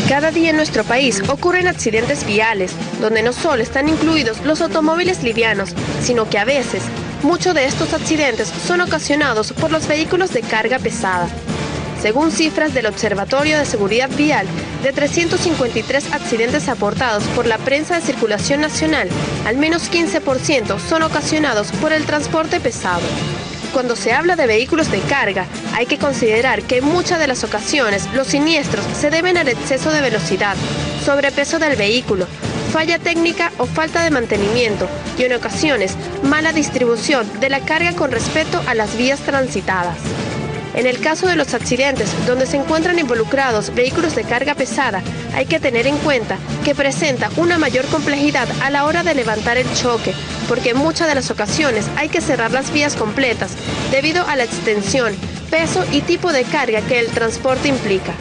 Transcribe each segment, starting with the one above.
Cada día en nuestro país ocurren accidentes viales, donde no solo están incluidos los automóviles livianos, sino que a veces, muchos de estos accidentes son ocasionados por los vehículos de carga pesada. Según cifras del Observatorio de Seguridad Vial, de 353 accidentes aportados por la prensa de circulación nacional, al menos 15% son ocasionados por el transporte pesado. Cuando se habla de vehículos de carga, hay que considerar que en muchas de las ocasiones los siniestros se deben al exceso de velocidad, sobrepeso del vehículo, falla técnica o falta de mantenimiento y en ocasiones mala distribución de la carga con respecto a las vías transitadas. En el caso de los accidentes donde se encuentran involucrados vehículos de carga pesada, hay que tener en cuenta que presenta una mayor complejidad a la hora de levantar el choque, porque en muchas de las ocasiones hay que cerrar las vías completas debido a la extensión, peso y tipo de carga que el transporte implica.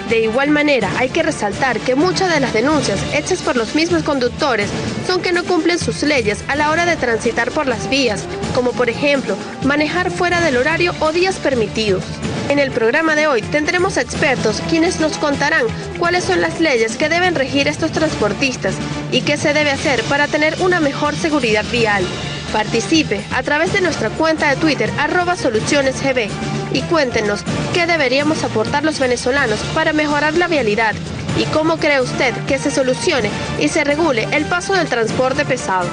De igual manera, hay que resaltar que muchas de las denuncias hechas por los mismos conductores son que no cumplen sus leyes a la hora de transitar por las vías, como por ejemplo, manejar fuera del horario o días permitidos. En el programa de hoy tendremos expertos quienes nos contarán cuáles son las leyes que deben regir estos transportistas y qué se debe hacer para tener una mejor seguridad vial. Participe a través de nuestra cuenta de Twitter @solucionesgb y cuéntenos qué deberíamos aportar los venezolanos para mejorar la vialidad y cómo cree usted que se solucione y se regule el paso del transporte pesado.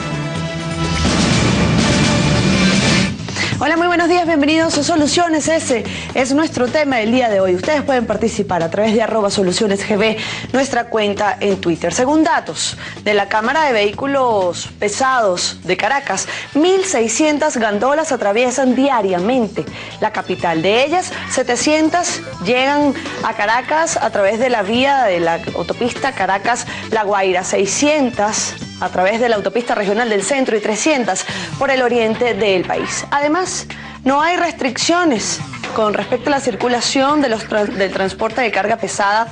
Hola, muy buenos días, bienvenidos a Soluciones. Ese es nuestro tema del día de hoy. Ustedes pueden participar a través de @solucionesgb, nuestra cuenta en Twitter. Según datos de la Cámara de Vehículos Pesados de Caracas, 1.600 gandolas atraviesan diariamente la capital. De ellas, 700 llegan a Caracas a través de la vía de la autopista Caracas-La Guaira, 600 a través de la autopista regional del centro y 300 por el oriente del país. Además, no hay restricciones con respecto a la circulación del transporte de carga pesada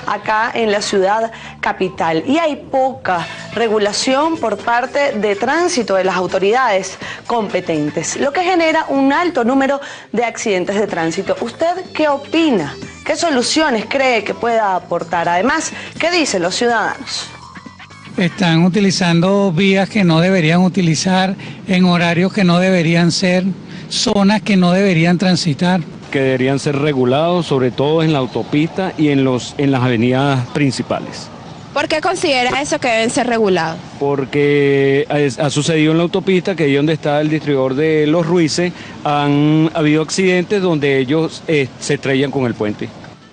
acá en la ciudad capital. Y hay poca regulación por parte de tránsito de las autoridades competentes, lo que genera un alto número de accidentes de tránsito. ¿Usted qué opina? ¿Qué soluciones cree que pueda aportar? Además, ¿qué dicen los ciudadanos? Están utilizando vías que no deberían utilizar, en horarios que no deberían ser, zonas que no deberían transitar. Que deberían ser regulados, sobre todo en la autopista y en las avenidas principales. ¿Por qué considera eso que deben ser regulados? Porque ha sucedido en la autopista, que ahí donde está el distribuidor de Los Ruices, han habido accidentes donde ellos se estrellan con el puente.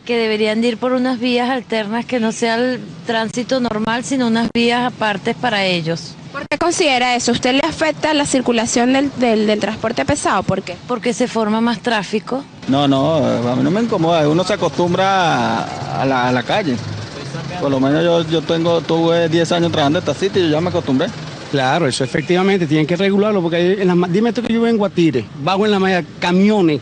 Que deberían de ir por unas vías alternas que no sea el tránsito normal, sino unas vías apartes para ellos. ¿Por qué considera eso? ¿Usted le afecta la circulación del transporte pesado? ¿Por qué? Porque se forma más tráfico. No, a mí no me incomoda, uno se acostumbra a la calle. Por lo menos yo tuve 10 años trabajando en esta sitio y ya me acostumbré. Claro, eso efectivamente, tienen que regularlo, porque dime tú que yo vengo a Tire, bajo en la malla, camiones,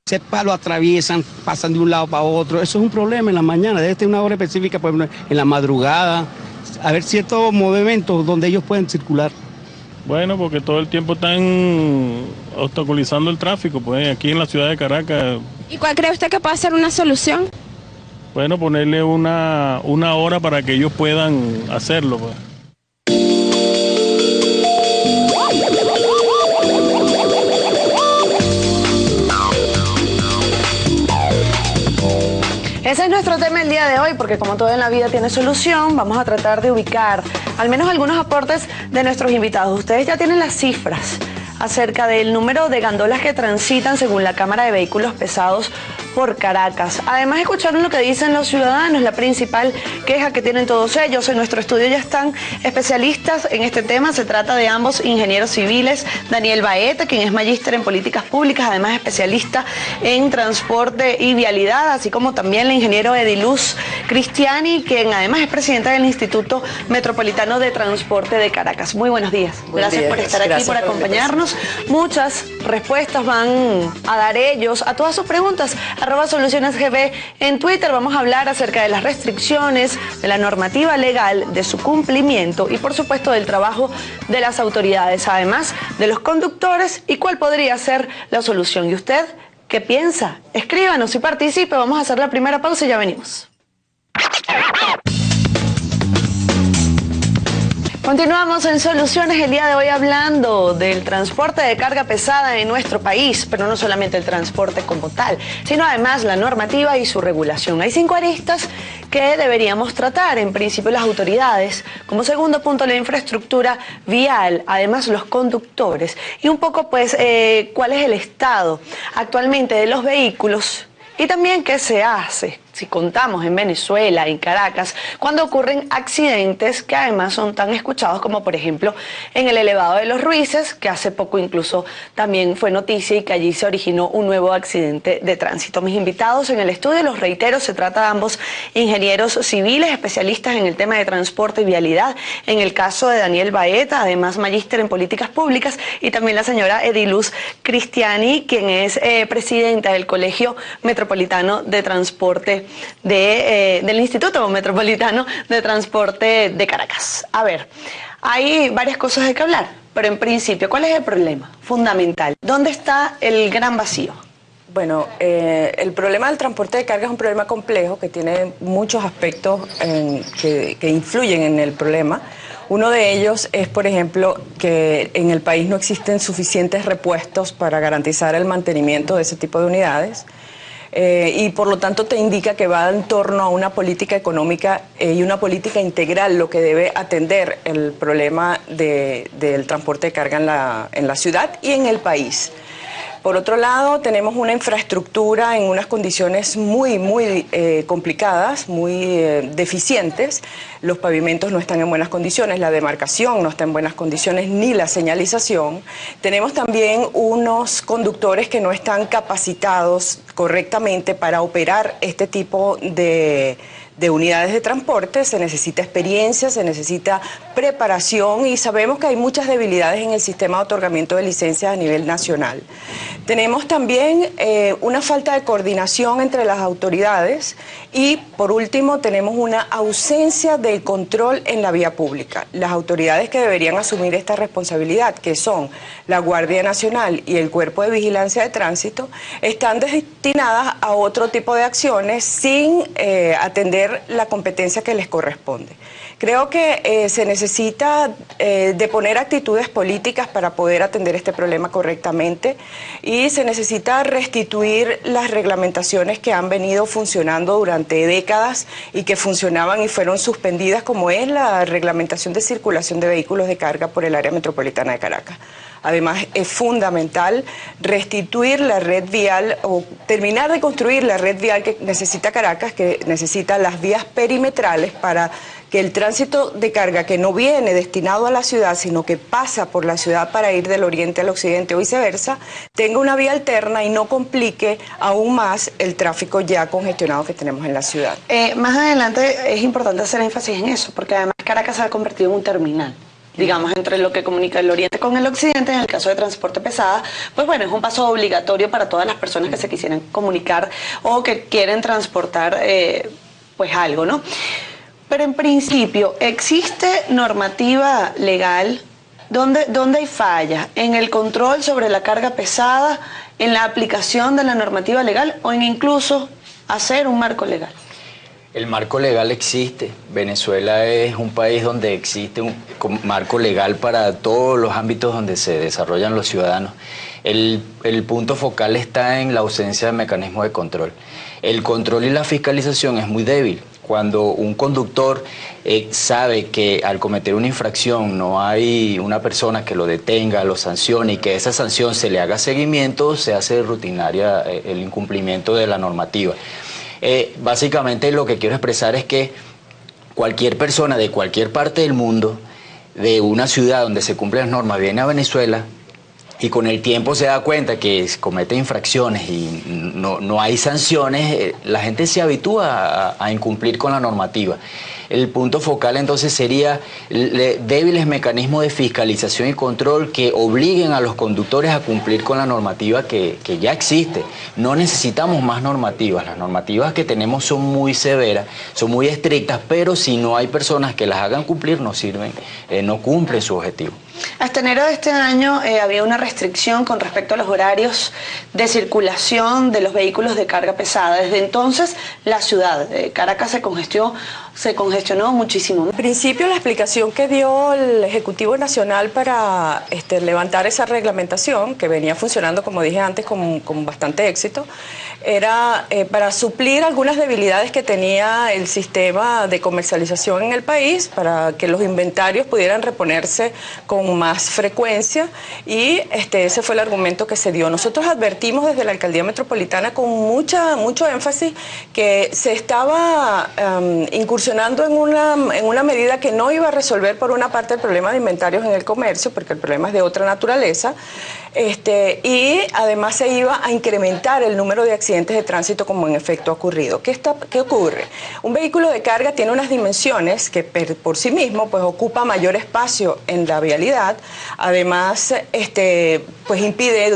ese palo atraviesan, pasan de un lado para otro, eso es un problema en la mañana, debe tener una hora específica, por ejemplo, en la madrugada, haber ciertos movimientos donde ellos pueden circular. Bueno, porque todo el tiempo están obstaculizando el tráfico, pues aquí en la ciudad de Caracas. ¿Y cuál cree usted que puede ser una solución? Bueno, ponerle una hora para que ellos puedan hacerlo, pues. Ese es nuestro tema el día de hoy, porque como todo en la vida tiene solución, vamos a tratar de ubicar al menos algunos aportes de nuestros invitados. Ustedes ya tienen las cifras acerca del número de gandolas que transitan según la Cámara de Vehículos Pesados por Caracas. Además, escucharon lo que dicen los ciudadanos, la principal queja que tienen todos ellos. En nuestro estudio ya están especialistas en este tema. Se trata de ambos ingenieros civiles, Daniel Baeta, quien es magíster en políticas públicas, además especialista en transporte y vialidad, así como también la ingeniero Ediluz Cristiani, quien además es presidenta del Instituto Metropolitano de Transporte de Caracas. Muy buenos días. Gracias por estar aquí, por acompañarnos. Muchas respuestas van a dar ellos a todas sus preguntas. @solucionesgb en Twitter. Vamos a hablar acerca de las restricciones, de la normativa legal, de su cumplimiento y por supuesto del trabajo de las autoridades, además de los conductores y cuál podría ser la solución. ¿Y usted qué piensa? Escríbanos y participe. Vamos a hacer la primera pausa y ya venimos. Continuamos en Soluciones el día de hoy hablando del transporte de carga pesada en nuestro país, pero no solamente el transporte como tal, sino además la normativa y su regulación. Hay 5 aristas que deberíamos tratar. En principio las autoridades, como segundo punto la infraestructura vial, además los conductores y un poco pues cuál es el estado actualmente de los vehículos y también qué se hace. Si contamos en Venezuela, en Caracas, cuando ocurren accidentes que además son tan escuchados como por ejemplo en el elevado de los Ruices, que hace poco incluso también fue noticia y que allí se originó un nuevo accidente de tránsito. Mis invitados en el estudio, los reitero, se trata de ambos ingenieros civiles, especialistas en el tema de transporte y vialidad. En el caso de Daniel Baeta, además magíster en políticas públicas, y también la señora Ediluz Cristiani, quien es presidenta del Colegio Metropolitano de Transporte del Instituto Metropolitano de Transporte de Caracas. A ver, hay varias cosas de que hablar, pero en principio, ¿cuál es el problema fundamental? ¿Dónde está el gran vacío? Bueno, el problema del transporte de carga es un problema complejo que tiene muchos aspectos que influyen en el problema. Uno de ellos es, por ejemplo, que en el país no existen suficientes repuestos para garantizar el mantenimiento de ese tipo de unidades. Y por lo tanto te indica que va en torno a una política económica y una política integral lo que debe atender el problema del transporte de carga en la ciudad y en el país. Por otro lado, tenemos una infraestructura en unas condiciones muy complicadas, muy deficientes. Los pavimentos no están en buenas condiciones, la demarcación no está en buenas condiciones, ni la señalización. Tenemos también unos conductores que no están capacitados correctamente para operar este tipo de unidades de transporte. Se necesita experiencia, se necesita preparación y sabemos que hay muchas debilidades en el sistema de otorgamiento de licencias a nivel nacional. Tenemos también una falta de coordinación entre las autoridades y, por último, tenemos una ausencia de control en la vía pública. Las autoridades que deberían asumir esta responsabilidad, que son la Guardia Nacional y el Cuerpo de Vigilancia de Tránsito, están destinadas a otro tipo de acciones sin atender la competencia que les corresponde. Creo que se necesita de poner actitudes políticas para poder atender este problema correctamente y se necesita restituir las reglamentaciones que han venido funcionando durante décadas y que funcionaban y fueron suspendidas, como es la reglamentación de circulación de vehículos de carga por el área metropolitana de Caracas. Además, es fundamental restituir la red vial o terminar de construir la red vial que necesita Caracas, que necesita las vías perimetrales para que el tránsito de carga que no viene destinado a la ciudad, sino que pasa por la ciudad para ir del oriente al occidente o viceversa, tenga una vía alterna y no complique aún más el tráfico ya congestionado que tenemos en la ciudad. Más adelante es importante hacer énfasis en eso, porque además Caracas se ha convertido en un terminal. Digamos, entre lo que comunica el oriente con el occidente, en el caso de transporte pesada, pues bueno, es un paso obligatorio para todas las personas que se quisieran comunicar o que quieren transportar pues algo, ¿no? Pero en principio, ¿existe normativa legal? ¿Dónde hay fallas? ¿En el control sobre la carga pesada? ¿En la aplicación de la normativa legal? ¿O en incluso hacer un marco legal? El marco legal existe. Venezuela es un país donde existe un marco legal para todos los ámbitos donde se desarrollan los ciudadanos. El punto focal está en la ausencia de mecanismos de control. El control y la fiscalización es muy débil. Cuando un conductor sabe que al cometer una infracción no hay una persona que lo detenga, lo sancione y que esa sanción se le haga seguimiento, se hace rutinaria el incumplimiento de la normativa. Básicamente lo que quiero expresar es que cualquier persona de cualquier parte del mundo, de una ciudad donde se cumplen las normas, viene a Venezuela y con el tiempo se da cuenta que comete infracciones y no hay sanciones, la gente se habitúa a incumplir con la normativa. El punto focal entonces sería débiles mecanismos de fiscalización y control que obliguen a los conductores a cumplir con la normativa que ya existe. No necesitamos más normativas. Las normativas que tenemos son muy severas, son muy estrictas, pero si no hay personas que las hagan cumplir, no sirven, no cumplen su objetivo. Hasta enero de este año había una restricción con respecto a los horarios de circulación de los vehículos de carga pesada. Desde entonces la ciudad de Caracas se congestionó se congestionó muchísimo. En principio, la explicación que dio el Ejecutivo Nacional para levantar esa reglamentación, que venía funcionando, como dije antes, con bastante éxito, era para suplir algunas debilidades que tenía el sistema de comercialización en el país, para que los inventarios pudieran reponerse con más frecuencia, y ese fue el argumento que se dio. Nosotros advertimos desde la Alcaldía Metropolitana con mucho énfasis que se estaba incursionando en una medida que no iba a resolver por una parte el problema de inventarios en el comercio, porque el problema es de otra naturaleza, y además se iba a incrementar el número de accidentes de tránsito como en efecto ha ocurrido. ¿Qué ocurre? Un vehículo de carga tiene unas dimensiones que por sí mismo pues ocupa mayor espacio en la vialidad, además pues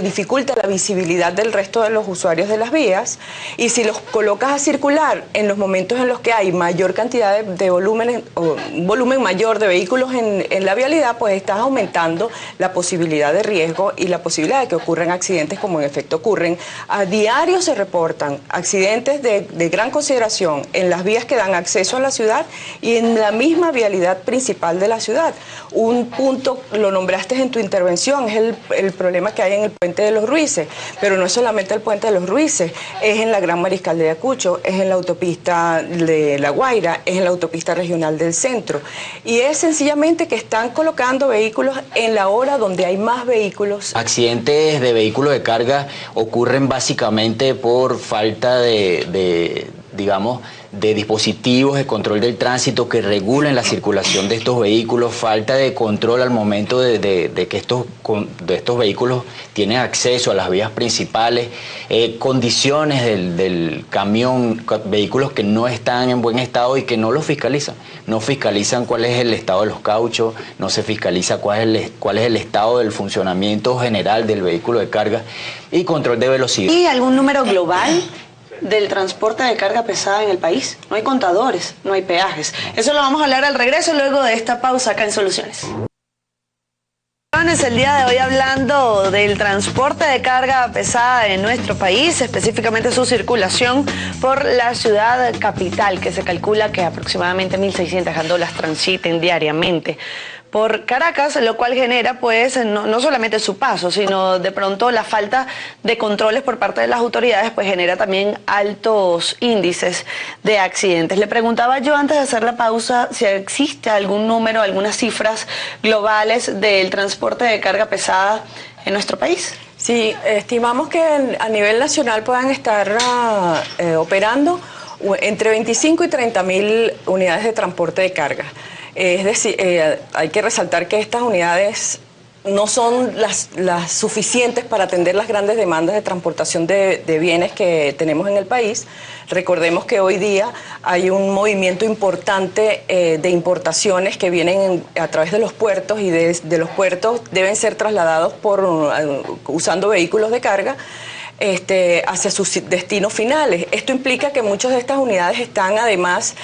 dificulta la visibilidad del resto de los usuarios de las vías, y si los colocas a circular en los momentos en los que hay mayor cantidad de volumen, o un volumen mayor de vehículos en la vialidad, pues estás aumentando la posibilidad de riesgo y la posibilidad de que ocurran accidentes como en efecto ocurren. A diario se reportan accidentes de gran consideración en las vías que dan acceso a la ciudad y en la misma vialidad principal de la ciudad. Un punto, lo nombraste en tu intervención, es el problema que hay en el Puente de los Ruices, pero no es solamente el Puente de los Ruices, es en la Gran Mariscal de Ayacucho, es en la autopista de La Guaira, es en la autopista regional del centro, y es sencillamente que están colocando vehículos en la hora donde hay más vehículos. Accidentes de vehículos de carga ocurren básicamente por falta digamos, de dispositivos de control del tránsito que regulen la circulación de estos vehículos, falta de control al momento de que estos vehículos tienen acceso a las vías principales, condiciones del camión, vehículos que no están en buen estado y que no los fiscalizan. No fiscalizan cuál es el estado de los cauchos, no se fiscaliza cuál es el estado del funcionamiento general del vehículo de carga y control de velocidad. ¿Y algún número global del transporte de carga pesada en el país? No hay contadores, no hay peajes. Eso lo vamos a hablar al regreso, luego de esta pausa acá en Soluciones. El día de hoy hablando del transporte de carga pesada en nuestro país, específicamente su circulación por la ciudad capital, que se calcula que aproximadamente 1.600 gandolas transiten diariamente por Caracas, lo cual genera pues no solamente su paso, sino de pronto la falta de controles por parte de las autoridades, pues genera también altos índices de accidentes. Le preguntaba yo antes de hacer la pausa si existe algún número, algunas cifras globales del transporte de carga pesada en nuestro país. Sí, estimamos que a nivel nacional puedan estar operando entre 25 y 30.000 unidades de transporte de carga. Es decir, hay que resaltar que estas unidades no son las suficientes para atender las grandes demandas de transportación de bienes que tenemos en el país. Recordemos que hoy día hay un movimiento importante de importaciones que vienen a través de los puertos, y de los puertos deben ser trasladados usando vehículos de carga hacia sus destinos finales. Esto implica que muchas de estas unidades están además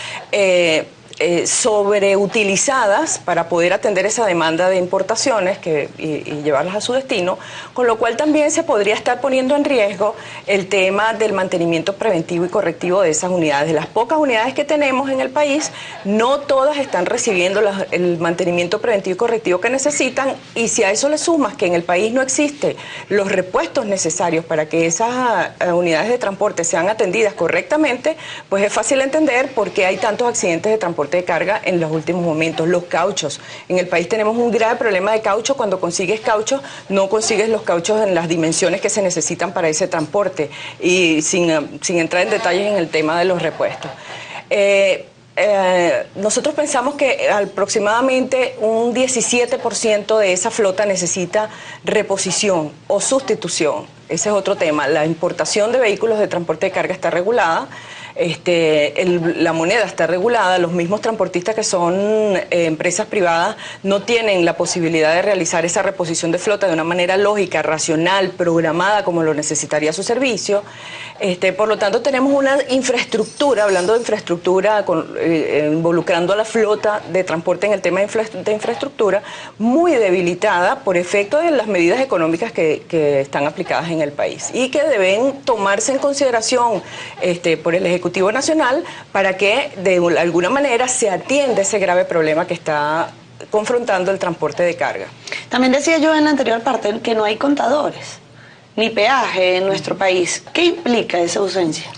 sobreutilizadas para poder atender esa demanda de importaciones y llevarlas a su destino, con lo cual también se podría estar poniendo en riesgo el tema del mantenimiento preventivo y correctivo de esas unidades. De las pocas unidades que tenemos en el país, no todas están recibiendo el mantenimiento preventivo y correctivo que necesitan, y si a eso le sumas que en el país no existen los repuestos necesarios para que esas unidades de transporte sean atendidas correctamente, pues es fácil entender por qué hay tantos accidentes de transporte de carga en los últimos momentos. Los cauchos. En el país tenemos un grave problema de caucho. Cuando consigues caucho, no consigues los cauchos en las dimensiones que se necesitan para ese transporte, y sin entrar en detalles en el tema de los repuestos. Nosotros pensamos que aproximadamente un 17% de esa flota necesita reposición o sustitución. Ese es otro tema. La importación de vehículos de transporte de carga está regulada. La moneda está regulada, los mismos transportistas que son empresas privadas no tienen la posibilidad de realizar esa reposición de flota de una manera lógica, racional, programada como lo necesitaría su servicio. Por lo tanto, tenemos una infraestructura, hablando de infraestructura, involucrando a la flota de transporte en el tema de infraestructura, muy debilitada por efecto de las medidas económicas que están aplicadas en el país y que deben tomarse en consideración por el Ejecutivo Nacional para que de alguna manera se atienda ese grave problema que está confrontando el transporte de carga. También decía yo en la anterior parte que no hay contadores ni peaje en nuestro país. ¿Qué implica esa ausencia?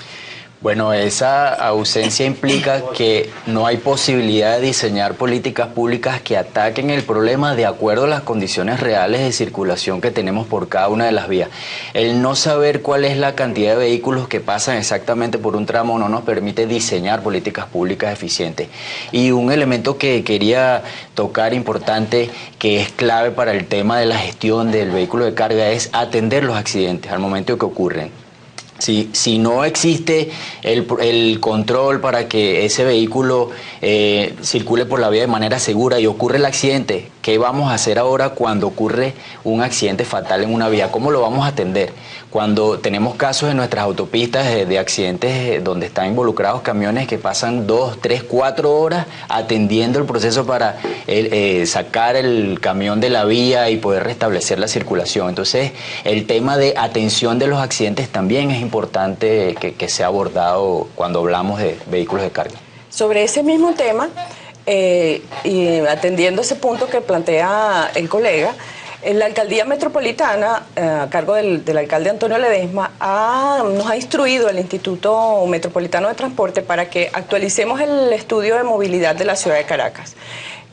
Bueno, esa ausencia implica que no hay posibilidad de diseñar políticas públicas que ataquen el problema de acuerdo a las condiciones reales de circulación que tenemos por cada una de las vías. El no saber cuál es la cantidad de vehículos que pasan exactamente por un tramo no nos permite diseñar políticas públicas eficientes. Y un elemento que quería tocar importante, que es clave para el tema de la gestión del vehículo de carga, es atender los accidentes al momento que ocurren. Si no existe el control para que ese vehículo circule por la vía de manera segura y ocurre el accidente, ¿qué vamos a hacer ahora cuando ocurre un accidente fatal en una vía? ¿Cómo lo vamos a atender? Cuando tenemos casos en nuestras autopistas de accidentes donde están involucrados camiones que pasan 2, 3, 4 horas atendiendo el proceso para sacar el camión de la vía y poder restablecer la circulación. Entonces, el tema de atención de los accidentes también es importante que sea abordado cuando hablamos de vehículos de carga. Sobre ese mismo tema, y atendiendo ese punto que plantea el colega, la Alcaldía Metropolitana, a cargo del alcalde Antonio Ledesma, nos ha instruido el Instituto Metropolitano de Transporte para que actualicemos el estudio de movilidad de la ciudad de Caracas,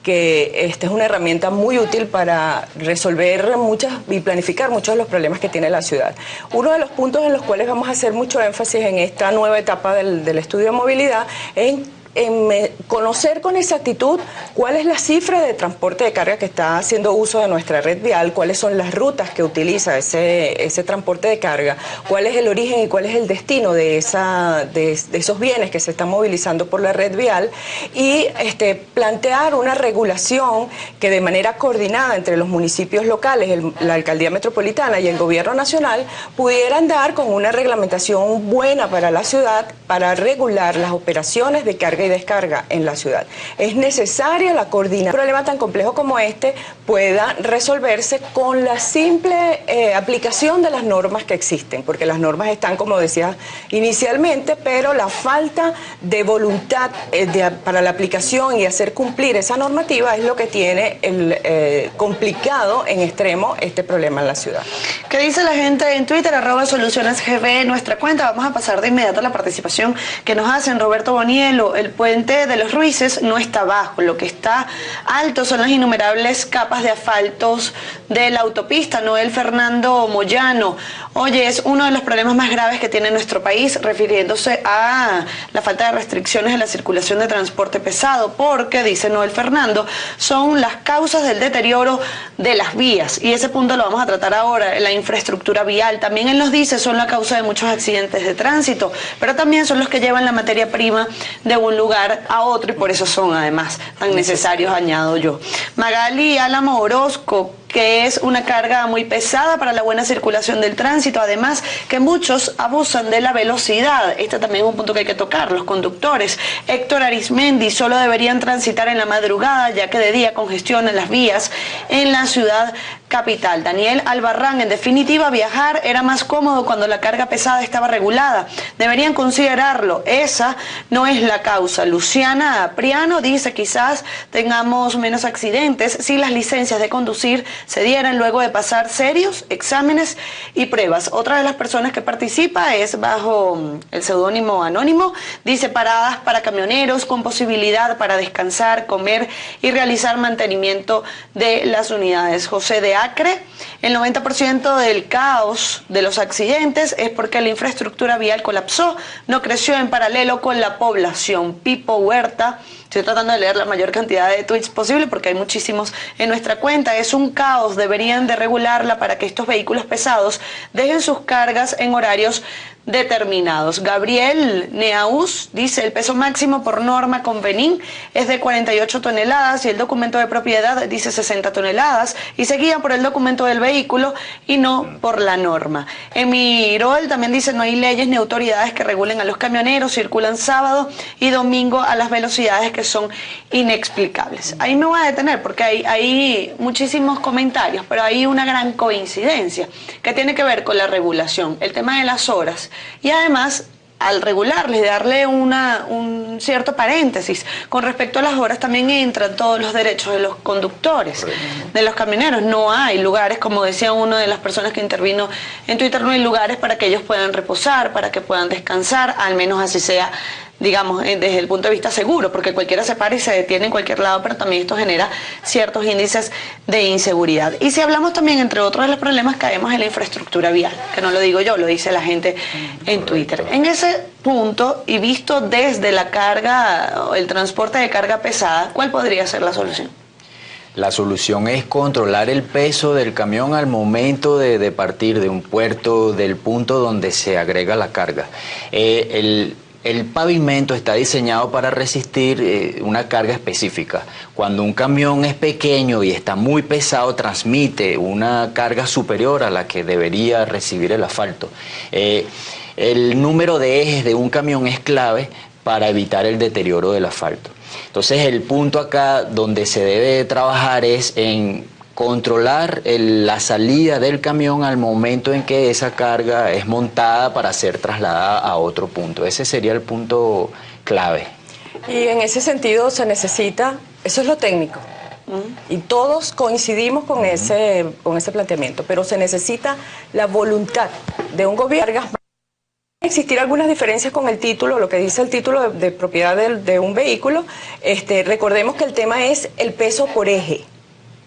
que esta es una herramienta muy útil para resolver y planificar muchos de los problemas que tiene la ciudad. Uno de los puntos en los cuales vamos a hacer mucho énfasis en esta nueva etapa del estudio de movilidad es en conocer con exactitud cuál es la cifra de transporte de carga que está haciendo uso de nuestra red vial, cuáles son las rutas que utiliza ese transporte de carga, cuál es el origen y cuál es el destino de esos bienes que se están movilizando por la red vial, y plantear una regulación que de manera coordinada entre los municipios locales, la Alcaldía Metropolitana y el Gobierno Nacional pudieran dar con una reglamentación buena para la ciudad para regular las operaciones de carga y descarga en la ciudad. Es necesaria la coordinación. Un problema tan complejo como este pueda resolverse con la simple aplicación de las normas que existen, porque las normas están, como decía inicialmente, pero la falta de voluntad para la aplicación y hacer cumplir esa normativa es lo que tiene complicado en extremo este problema en la ciudad. ¿Qué dice la gente en Twitter? @solucionesgb, nuestra cuenta. Vamos a pasar de inmediato a la participación que nos hacen. Roberto Bonielo: el puente de los Ruices no está bajo, lo que está alto son las innumerables capas de asfaltos de la autopista. Noel Fernando Moyano: oye, es uno de los problemas más graves que tiene nuestro país, refiriéndose a la falta de restricciones en la circulación de transporte pesado, porque, dice Noel Fernando, son las causas del deterioro de las vías, y ese punto lo vamos a tratar ahora. La infraestructura vial, también él nos dice, son la causa de muchos accidentes de tránsito, pero también son los que llevan la materia prima de un lugar a otro, y por eso son además tan necesarios, añado yo. Magali Álamo Orozco: que es una carga muy pesada para la buena circulación del tránsito, además que muchos abusan de la velocidad. Este también es un punto que hay que tocar, los conductores. Héctor Arismendi: solo deberían transitar en la madrugada, ya que de día congestionan las vías en la ciudad capital. Daniel Albarrán: en definitiva, viajar era más cómodo cuando la carga pesada estaba regulada. Deberían considerarlo, esa no es la causa. Luciana Priano dice: quizás tengamos menos accidentes si las licencias de conducir se dieran luego de pasar serios exámenes y pruebas. Otra de las personas que participa es bajo el seudónimo anónimo. Dice: paradas para camioneros con posibilidad para descansar, comer y realizar mantenimiento de las unidades. José de Acre: el 90% del caos de los accidentes es porque la infraestructura vial colapsó, no creció en paralelo con la población. Pipo Huerta: estoy tratando de leer la mayor cantidad de tweets posible porque hay muchísimos en nuestra cuenta. Es un caos, deberían de regularla para que estos vehículos pesados dejen sus cargas en horarios determinados. Gabriel Neaus dice: el peso máximo por norma con Benín es de 48 toneladas y el documento de propiedad dice 60 toneladas y se guía por el documento del vehículo y no por la norma. Emirol también dice: no hay leyes ni autoridades que regulen a los camioneros, circulan sábado y domingo a las velocidades que son inexplicables. Ahí me voy a detener porque hay muchísimos comentarios, pero hay una gran coincidencia que tiene que ver con la regulación, el tema de las horas. Y además, al regularles, darle un cierto paréntesis con respecto a las horas, también entran todos los derechos de los conductores, de los camioneros. No hay lugares, como decía una de las personas que intervino en Twitter, no hay lugares para que ellos puedan reposar, para que puedan descansar, al menos así sea, digamos, desde el punto de vista seguro, porque cualquiera se para y se detiene en cualquier lado, pero también esto genera ciertos índices de inseguridad. Y si hablamos también, entre otros de los problemas, caemos en la infraestructura vial, que no lo digo yo, lo dice la gente en Twitter. En ese punto, y visto desde la carga, el transporte de carga pesada, ¿cuál podría ser la solución? La solución es controlar el peso del camión al momento de partir de un puerto, del punto donde se agrega la carga. El pavimento está diseñado para resistir una carga específica. Cuando un camión es pequeño y está muy pesado, transmite una carga superior a la que debería recibir el asfalto. El número de ejes de un camión es clave para evitar el deterioro del asfalto. Entonces, el punto acá donde se debe trabajar es en controlar la salida del camión al momento en que esa carga es montada para ser trasladada a otro punto. Ese sería el punto clave. Y en ese sentido se necesita, eso es lo técnico, y todos coincidimos con ese planteamiento, pero se necesita la voluntad de un gobierno. Existir algunas diferencias con el título, lo que dice el título de propiedad de un vehículo. Recordemos que el tema es el peso por eje,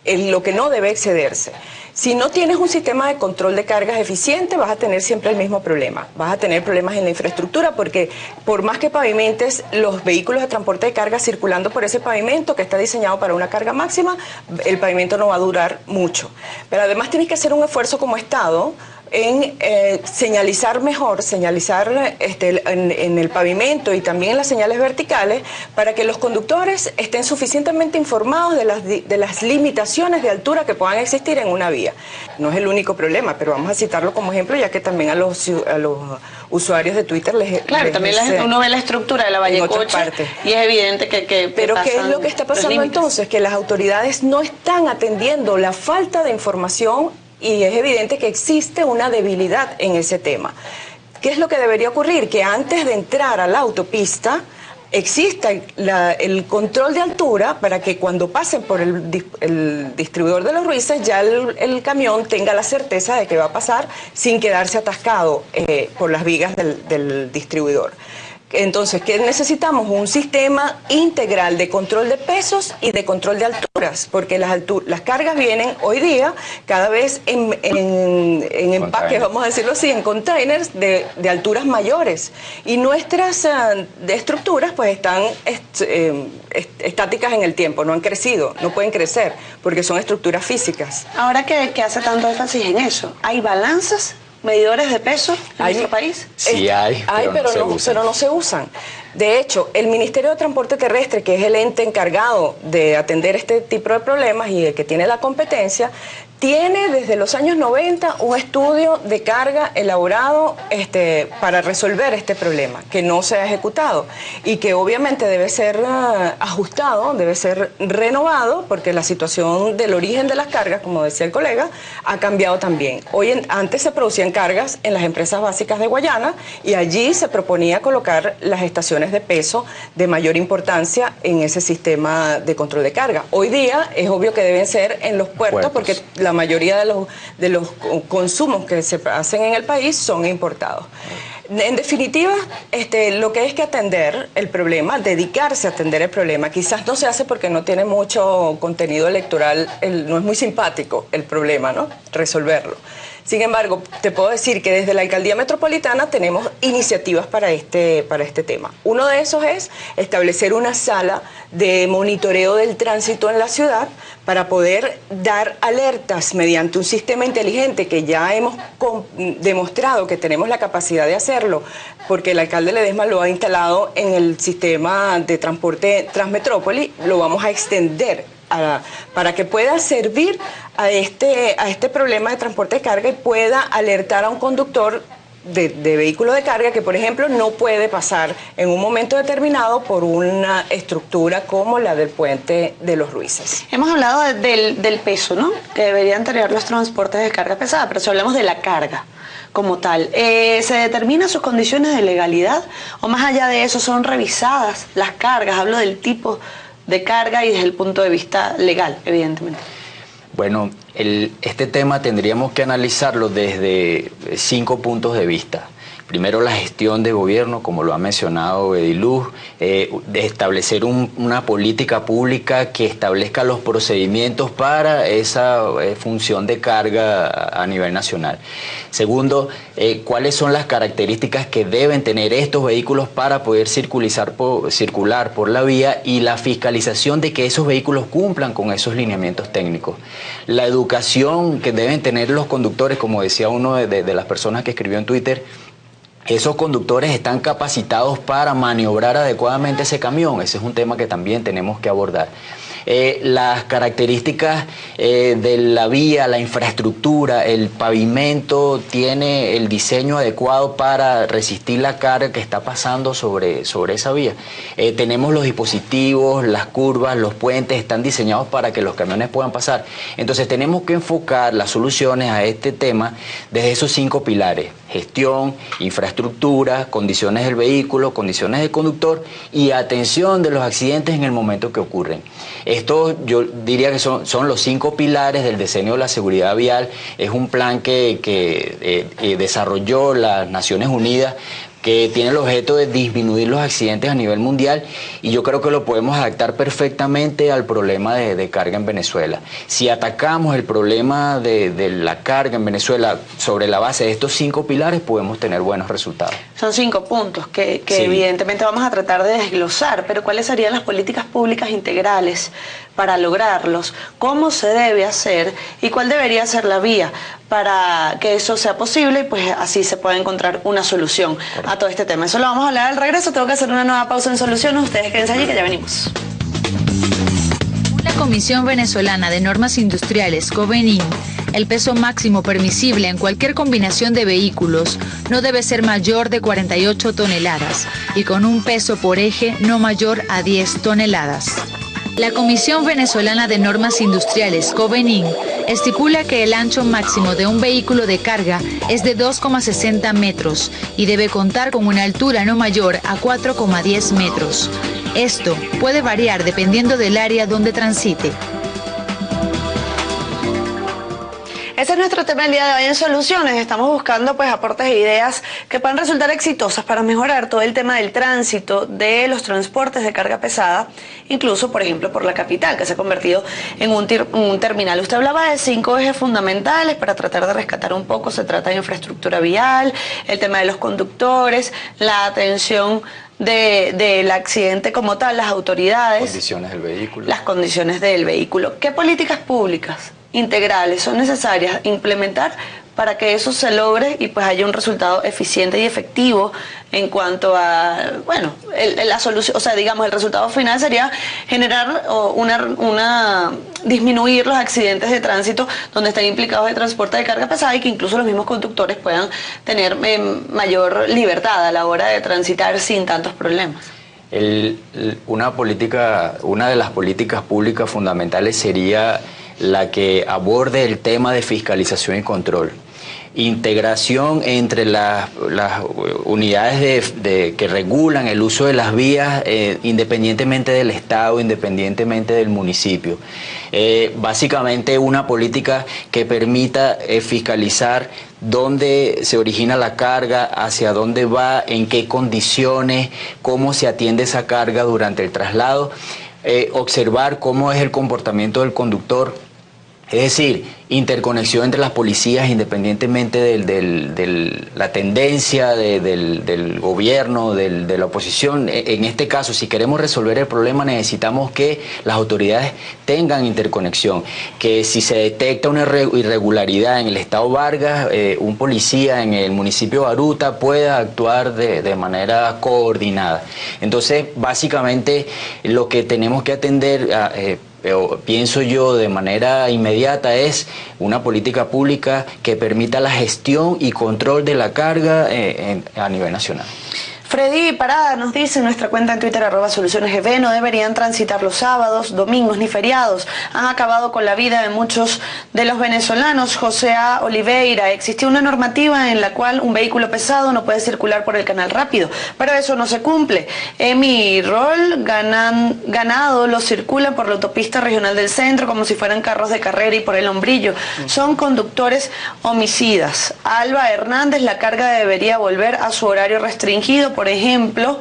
lo que no debe excederse. Si no tienes un sistema de control de cargas eficiente, vas a tener siempre el mismo problema. Vas a tener problemas en la infraestructura porque por más que pavimentes los vehículos de transporte de carga circulando por ese pavimento que está diseñado para una carga máxima, el pavimento no va a durar mucho. Pero además tienes que hacer un esfuerzo como Estado en señalizar mejor, señalizar en el pavimento y también en las señales verticales para que los conductores estén suficientemente informados de las limitaciones de altura que puedan existir en una vía. No es el único problema, pero vamos a citarlo como ejemplo, ya que también a los usuarios de Twitter Claro, también uno ve la estructura de la Vallecocha y es evidente que pero ¿qué es lo que está pasando entonces? Que las autoridades no están atendiendo la falta de información. Y es evidente que existe una debilidad en ese tema. ¿Qué es lo que debería ocurrir? Que antes de entrar a la autopista exista el control de altura para que cuando pasen por el distribuidor de los Ruices ya el camión tenga la certeza de que va a pasar sin quedarse atascado por las vigas del distribuidor. Entonces, ¿qué necesitamos? Un sistema integral de control de pesos y de control de alturas, porque las cargas vienen hoy día cada vez en empaques, vamos a decirlo así, en containers de alturas mayores. Y nuestras estructuras pues están estáticas en el tiempo, no han crecido, no pueden crecer, porque son estructuras físicas. Ahora que hace tanto énfasis en eso, ¿hay balanzas? ¿Medidores de peso en nuestro país? Sí hay, pero no se usan. De hecho, el Ministerio de Transporte Terrestre, que es el ente encargado de atender este tipo de problemas y el que tiene la competencia, tiene desde los años 90 un estudio de carga elaborado para resolver este problema, que no se ha ejecutado y que obviamente debe ser ajustado, debe ser renovado, porque la situación del origen de las cargas, como decía el colega, ha cambiado también. Antes se producían cargas en las empresas básicas de Guayana y allí se proponía colocar las estaciones de peso de mayor importancia en ese sistema de control de carga. Hoy día es obvio que deben ser en los puertos. Porque la mayoría de los consumos que se hacen en el país son importados. En definitiva, lo que es que atender el problema, dedicarse a atender el problema, quizás no se hace porque no tiene mucho contenido electoral, no es muy simpático el problema, ¿no? Resolverlo. Sin embargo, te puedo decir que desde la Alcaldía Metropolitana tenemos iniciativas para este tema. Uno de esos es establecer una sala de monitoreo del tránsito en la ciudad para poder dar alertas mediante un sistema inteligente que ya hemos demostrado que tenemos la capacidad de hacerlo, porque el alcalde Ledesma lo ha instalado en el sistema de transporte Transmetrópoli. Lo vamos a extender para que pueda servir a este problema de transporte de carga y pueda alertar a un conductor de vehículo de carga que, por ejemplo, no puede pasar en un momento determinado por una estructura como la del puente de los Ruices. Hemos hablado del peso, ¿no?, que deberían tener los transportes de carga pesada, pero si hablamos de la carga como tal, ¿se determinan sus condiciones de legalidad o más allá de eso son revisadas las cargas? Hablo del tipo de carga y desde el punto de vista legal, evidentemente. Bueno, este tema tendríamos que analizarlo desde 5 puntos de vista. Primero, la gestión de gobierno, como lo ha mencionado Ediluz, de establecer una política pública que establezca los procedimientos para esa función de carga a nivel nacional. Segundo, cuáles son las características que deben tener estos vehículos para poder circular por la vía y la fiscalización de que esos vehículos cumplan con esos lineamientos técnicos. La educación que deben tener los conductores, como decía uno de las personas que escribió en Twitter, esos conductores están capacitados para maniobrar adecuadamente ese camión. Ese es un tema que también tenemos que abordar. Las características de la vía, la infraestructura, el pavimento tiene el diseño adecuado para resistir la carga que está pasando sobre esa vía. Tenemos los dispositivos, las curvas, los puentes están diseñados para que los camiones puedan pasar. Entonces tenemos que enfocar las soluciones a este tema desde esos 5 pilares: gestión, infraestructura, condiciones del vehículo, condiciones del conductor y atención de los accidentes en el momento que ocurren. Esto yo diría que son los 5 pilares del diseño de la seguridad vial. Es un plan que desarrolló las Naciones Unidas, que tiene el objeto de disminuir los accidentes a nivel mundial, y yo creo que lo podemos adaptar perfectamente al problema de carga en Venezuela. Si atacamos el problema de la carga en Venezuela sobre la base de estos 5 pilares, podemos tener buenos resultados. Son 5 puntos que Sí. evidentemente vamos a tratar de desglosar, pero ¿cuáles serían las políticas públicas integrales para lograrlos? ¿Cómo se debe hacer? ¿Y cuál debería ser la vía para que eso sea posible y pues así se pueda encontrar una solución a todo este tema? Eso lo vamos a hablar al regreso. Tengo que hacer una nueva pausa en Soluciones. Ustedes quédense allí que ya venimos. La Comisión Venezolana de Normas Industriales, COVENIN, el peso máximo permisible en cualquier combinación de vehículos no debe ser mayor de 48 toneladas y con un peso por eje no mayor a 10 toneladas. La Comisión Venezolana de Normas Industriales, COVENIN, estipula que el ancho máximo de un vehículo de carga es de 2,60 metros y debe contar con una altura no mayor a 4,10 metros. Esto puede variar dependiendo del área donde transite. Ese es nuestro tema el día de hoy en Soluciones. Estamos buscando pues aportes e ideas que puedan resultar exitosas para mejorar todo el tema del tránsito de los transportes de carga pesada, incluso por ejemplo por la capital, que se ha convertido en un terminal. Usted hablaba de 5 ejes fundamentales para tratar de rescatar un poco. Se trata de infraestructura vial, el tema de los conductores, la atención del accidente como tal, las autoridades, Condiciones del vehículo. las condiciones del vehículo. ¿Qué políticas públicas integrales son necesarias implementar para que eso se logre y pues haya un resultado eficiente y efectivo en cuanto a, bueno, la solución, o sea, digamos, el resultado final sería generar disminuir los accidentes de tránsito donde estén implicados el transporte de carga pesada y que incluso los mismos conductores puedan tener mayor libertad a la hora de transitar sin tantos problemas? Una de las políticas públicas fundamentales sería la que aborde el tema de fiscalización y control. Integración entre las unidades que regulan el uso de las vías, independientemente del Estado, independientemente del municipio. Básicamente una política que permita fiscalizar dónde se origina la carga, hacia dónde va, en qué condiciones, cómo se atiende esa carga durante el traslado, observar cómo es el comportamiento del conductor Es decir, interconexión entre las policías independientemente de la tendencia del gobierno, de la oposición. En este caso, si queremos resolver el problema, necesitamos que las autoridades tengan interconexión, que si se detecta una irregularidad en el estado Vargas, un policía en el municipio de Baruta pueda actuar de manera coordinada. Entonces, básicamente, lo que tenemos que atender pienso yo de manera inmediata es una política pública que permita la gestión y control de la carga a nivel nacional. Freddy Parada nos dice en nuestra cuenta en Twitter @solucionesgb, no deberían transitar los sábados, domingos ni feriados. Han acabado con la vida de muchos de los venezolanos. José A. Oliveira, existía una normativa en la cual un vehículo pesado no puede circular por el canal rápido, pero eso no se cumple. Emi Rol, ganado los circulan por la autopista regional del centro como si fueran carros de carrera y por el Hombrillo. Son conductores homicidas. Alba Hernández, la carga debería volver a su horario restringido. Por ejemplo,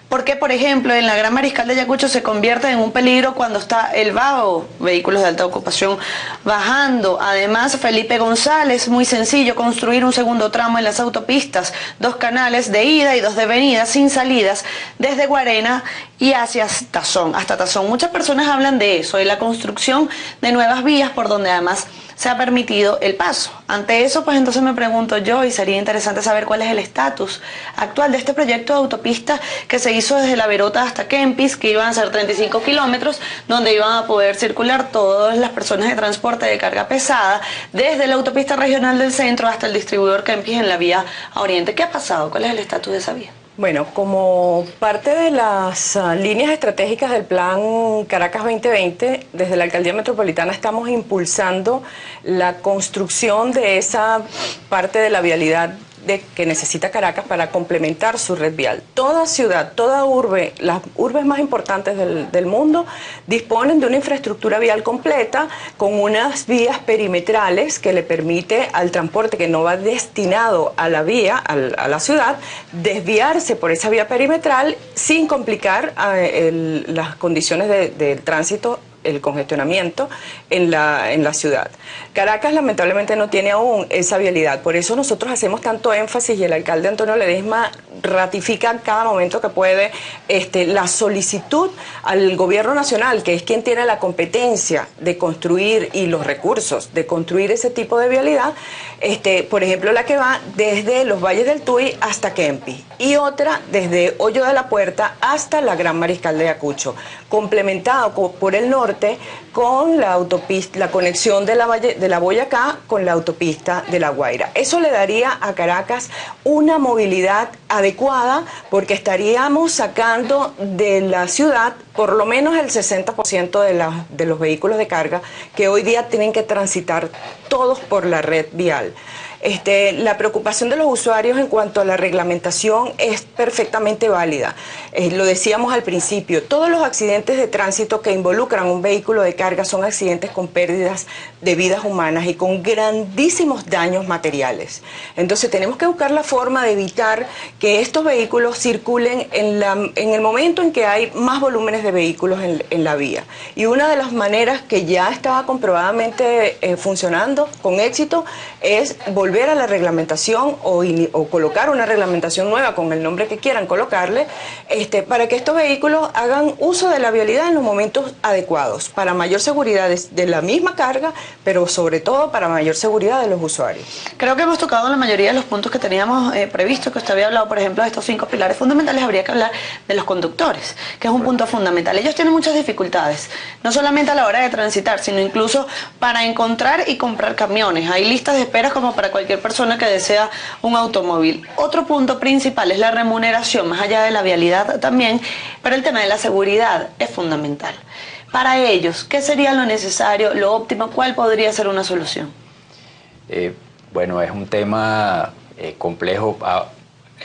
porque por ejemplo en la Gran Mariscal de Ayacucho se convierte en un peligro cuando está el vago, vehículos de alta ocupación bajando. Además, Felipe González, muy sencillo, construir un segundo tramo en las autopistas, 2 canales de ida y 2 de venida sin salidas desde Guarena y hacia Tazón, hasta Tazón. Muchas personas hablan de eso, de la construcción de nuevas vías por donde además se ha permitido el paso. Ante eso, pues entonces me pregunto yo, y sería interesante saber cuál es el estatus actual de este proyecto de autopista que se hizo desde La Verota hasta Kempis, que iban a ser 35 kilómetros, donde iban a poder circular todas las personas de transporte de carga pesada, desde la autopista regional del centro hasta el distribuidor Kempis en la vía a Oriente. ¿Qué ha pasado? ¿Cuál es el estatus de esa vía? Bueno, como parte de las líneas estratégicas del Plan Caracas 2020, desde la Alcaldía Metropolitana estamos impulsando la construcción de esa parte de la vialidad que necesita Caracas para complementar su red vial. Toda ciudad, toda urbe, las urbes más importantes del mundo disponen de una infraestructura vial completa con unas vías perimetrales que le permite al transporte que no va destinado a la vía, a la ciudad, desviarse por esa vía perimetral sin complicar las condiciones del tránsito, el congestionamiento en la ciudad. Caracas lamentablemente no tiene aún esa vialidad, por eso nosotros hacemos tanto énfasis y el alcalde Antonio Ledesma ratifica en cada momento que puede la solicitud al gobierno nacional, que es quien tiene la competencia de construir y los recursos de construir ese tipo de vialidad, por ejemplo la que va desde los Valles del Tuy hasta Kempis y otra desde Hoyo de la Puerta hasta la Gran Mariscal de Ayacucho, complementado por el norte con la autopista, la conexión de la Boyacá con la autopista de La Guaira. Eso le daría a Caracas una movilidad adecuada porque estaríamos sacando de la ciudad por lo menos el 60% de los vehículos de carga que hoy día tienen que transitar todos por la red vial. La preocupación de los usuarios en cuanto a la reglamentación es perfectamente válida. Lo decíamos al principio, todos los accidentes de tránsito que involucran un vehículo de carga son accidentes con pérdidas de vidas humanas y con grandísimos daños materiales. Entonces tenemos que buscar la forma de evitar que estos vehículos circulen en el momento en que hay más volúmenes de vehículos en la vía. Y una de las maneras que ya estaba comprobadamente funcionando con éxito es volver a la reglamentación o colocar una reglamentación nueva con el nombre que quieran colocarle, para que estos vehículos hagan uso de la vialidad en los momentos adecuados, para mayor seguridad de la misma carga, pero sobre todo para mayor seguridad de los usuarios. Creo que hemos tocado la mayoría de los puntos que teníamos previsto, que usted había hablado, por ejemplo, de estos 5 pilares fundamentales. Habría que hablar de los conductores, que es un punto fundamental. Ellos tienen muchas dificultades, no solamente a la hora de transitar, sino incluso para encontrar y comprar camiones. Hay listas de espera como para cualquier persona que desea un automóvil. Otro punto principal es la remuneración, más allá de la vialidad también, pero el tema de la seguridad es fundamental. Para ellos, ¿qué sería lo necesario, lo óptimo? ¿Cuál podría ser una solución? Bueno, es un tema complejo.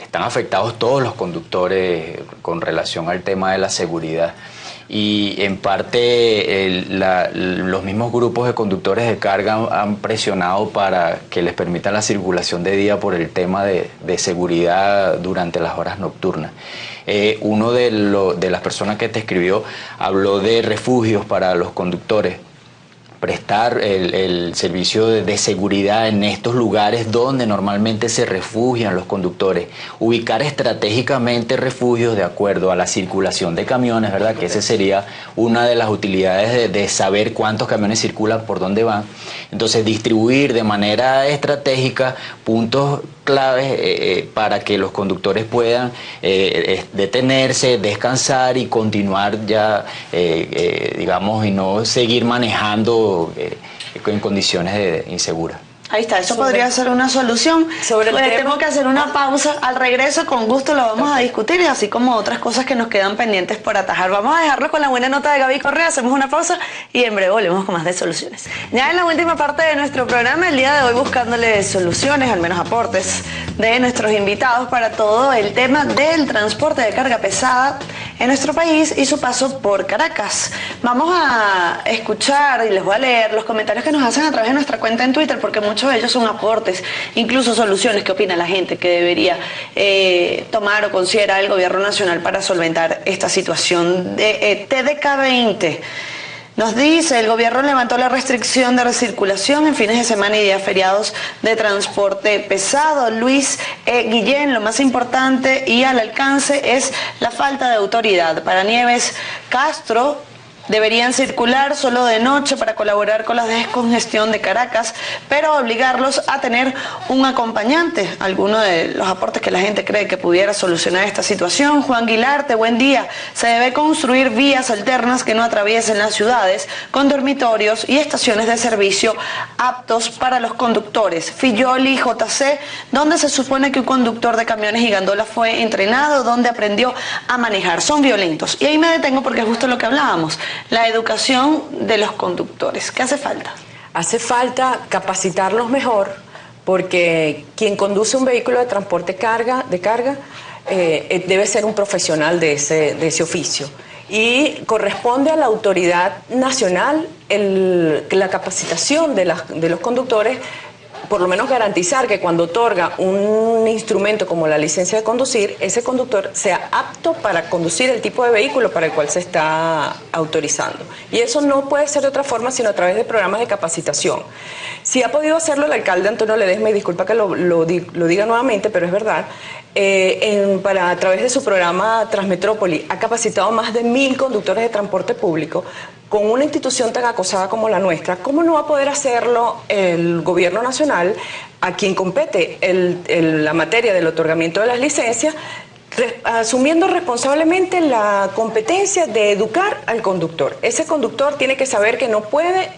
Están afectados todos los conductores con relación al tema de la seguridad. Y en parte los mismos grupos de conductores de carga han presionado para que les permitan la circulación de día por el tema de seguridad durante las horas nocturnas. Uno de las personas que te escribió habló de refugios para los conductores, prestar el servicio de seguridad en estos lugares donde normalmente se refugian los conductores, ubicar estratégicamente refugios de acuerdo a la circulación de camiones, ¿verdad? Que esa sería una de las utilidades de saber cuántos camiones circulan, por dónde van. Entonces, distribuir de manera estratégica puntos claves para que los conductores puedan detenerse, descansar y continuar ya, digamos, y no seguir manejando en condiciones inseguras. Ahí está, eso podría ser una solución. Tengo que hacer una pausa. Al regreso, con gusto lo vamos a discutir, y así como otras cosas que nos quedan pendientes por atajar. Vamos a dejarlo con la buena nota de Gaby Correa, hacemos una pausa y en breve volvemos con más de soluciones. Ya en la última parte de nuestro programa, el día de hoy, buscándole soluciones, al menos aportes, de nuestros invitados para todo el tema del transporte de carga pesada en nuestro país y su paso por Caracas. Vamos a escuchar y les voy a leer los comentarios que nos hacen a través de nuestra cuenta en Twitter, porque muchos de ellos son aportes, incluso soluciones que opina la gente que debería tomar o considerar el gobierno nacional para solventar esta situación de TDK20. Nos dice, el gobierno levantó la restricción de recirculación en fines de semana y días feriados de transporte pesado. Luis Guillén, lo más importante y al alcance es la falta de autoridad. Para Nieves Castro, deberían circular solo de noche para colaborar con la descongestión de Caracas, pero obligarlos a tener un acompañante. Algunos de los aportes que la gente cree que pudiera solucionar esta situación. Juan Guilarte, buen día. Se debe construir vías alternas que no atraviesen las ciudades, con dormitorios y estaciones de servicio aptos para los conductores. Filloli JC, donde se supone que un conductor de camiones y gandolas fue entrenado, donde aprendió a manejar. Son violentos. Y ahí me detengo porque es justo lo que hablábamos. La educación de los conductores. ¿Qué hace falta? Hace falta capacitarlos mejor, porque quien conduce un vehículo de transporte de carga debe ser un profesional de ese oficio. Y corresponde a la autoridad nacional la capacitación de los conductores, por lo menos garantizar que cuando otorga un instrumento como la licencia de conducir, ese conductor sea apto para conducir el tipo de vehículo para el cual se está autorizando. Y eso no puede ser de otra forma sino a través de programas de capacitación. Si ha podido hacerlo el alcalde Antonio Ledesma, y disculpa que lo diga nuevamente, pero es verdad, a través de su programa Transmetrópoli ha capacitado más de 1000 conductores de transporte público. Con una institución tan acosada como la nuestra, ¿cómo no va a poder hacerlo el gobierno nacional, a quien compete la materia del otorgamiento de las licencias, asumiendo responsablemente la competencia de educar al conductor? Ese conductor tiene que saber que no puede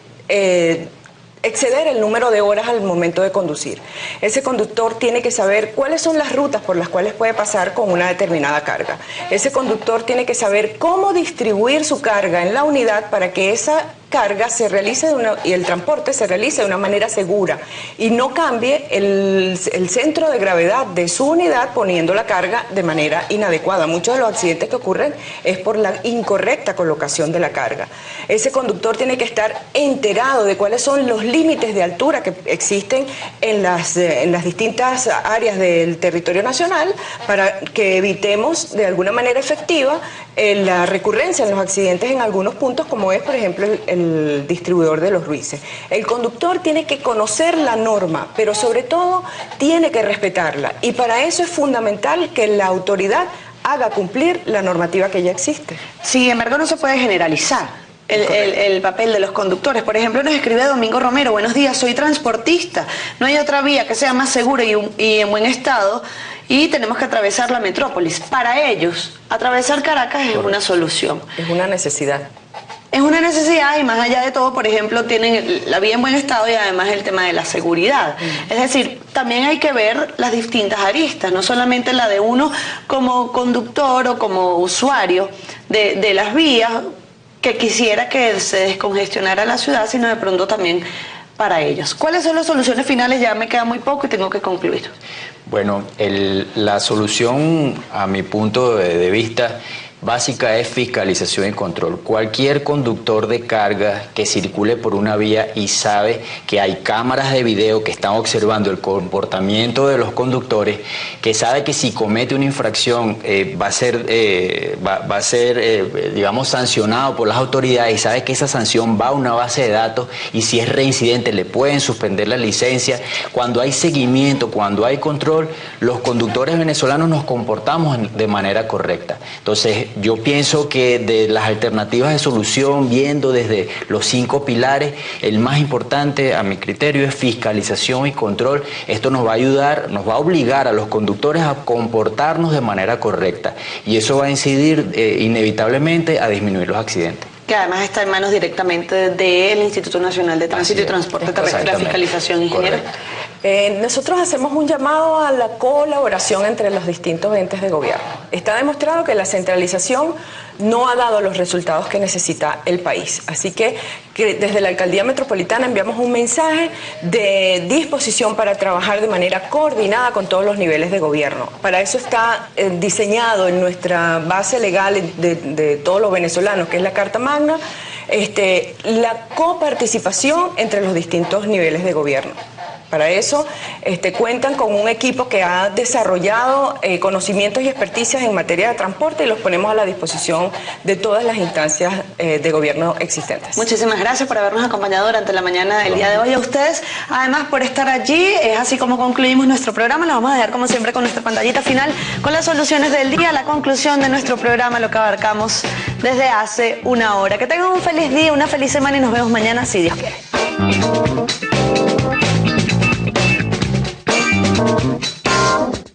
exceder el número de horas al momento de conducir. Ese conductor tiene que saber cuáles son las rutas por las cuales puede pasar con una determinada carga. Ese conductor tiene que saber cómo distribuir su carga en la unidad para que esa carga se realice y el transporte se realice de una manera segura y no cambie el centro de gravedad de su unidad poniendo la carga de manera inadecuada. Muchos de los accidentes que ocurren es por la incorrecta colocación de la carga. Ese conductor tiene que estar enterado de cuáles son los límites de altura que existen en las distintas áreas del territorio nacional para que evitemos de alguna manera efectiva la recurrencia en los accidentes en algunos puntos, como es, por ejemplo, el distribuidor de los Ruices. El conductor tiene que conocer la norma, pero sobre todo tiene que respetarla. Y para eso es fundamental que la autoridad haga cumplir la normativa que ya existe. Sin embargo, no se puede generalizar el papel de los conductores. Por ejemplo, nos escribe Domingo Romero: buenos días, soy transportista, no hay otra vía que sea más segura y en buen estado, y tenemos que atravesar la metrópolis. Para ellos, atravesar Caracas es una solución. Es una necesidad. Es una necesidad, y más allá de todo, por ejemplo, tienen la vía en buen estado y además el tema de la seguridad. Es decir, también hay que ver las distintas aristas, no solamente la de uno como conductor o como usuario de las vías, que quisiera que se descongestionara la ciudad, sino de pronto también para ellos. ¿Cuáles son las soluciones finales? Ya me queda muy poco y tengo que concluir. Bueno, la solución, a mi punto de vista, básica es fiscalización y control. Cualquier conductor de carga que circule por una vía y sabe que hay cámaras de video que están observando el comportamiento de los conductores, que sabe que si comete una infracción va a ser, digamos, sancionado por las autoridades, y sabe que esa sanción va a una base de datos, y si es reincidente le pueden suspender la licencia. Cuando hay seguimiento, cuando hay control, los conductores venezolanos nos comportamos de manera correcta. Entonces, yo pienso que de las alternativas de solución, viendo desde los 5 pilares, el más importante a mi criterio es fiscalización y control. Esto nos va a ayudar, nos va a obligar a los conductores a comportarnos de manera correcta, y eso va a incidir inevitablemente a disminuir los accidentes. Que además está en manos directamente del Instituto Nacional de Tránsito y Transporte Terrestre, la fiscalización, ingeniero. Nosotros hacemos un llamado a la colaboración entre los distintos entes de gobierno. Está demostrado que la centralización no ha dado los resultados que necesita el país. Así que desde la Alcaldía Metropolitana enviamos un mensaje de disposición para trabajar de manera coordinada con todos los niveles de gobierno. Para eso está diseñado en nuestra base legal de todos los venezolanos, que es la Carta Magna, la coparticipación entre los distintos niveles de gobierno. Para eso cuentan con un equipo que ha desarrollado conocimientos y experticias en materia de transporte, y los ponemos a la disposición de todas las instancias de gobierno existentes. Muchísimas gracias por habernos acompañado durante la mañana del día de hoy. A ustedes, además, por estar allí. Es así como concluimos nuestro programa. Los vamos a dejar, como siempre, con nuestra pantallita final, con las soluciones del día, la conclusión de nuestro programa, lo que abarcamos desde hace una hora. Que tengan un feliz día, una feliz semana, y nos vemos mañana, si Dios quiere.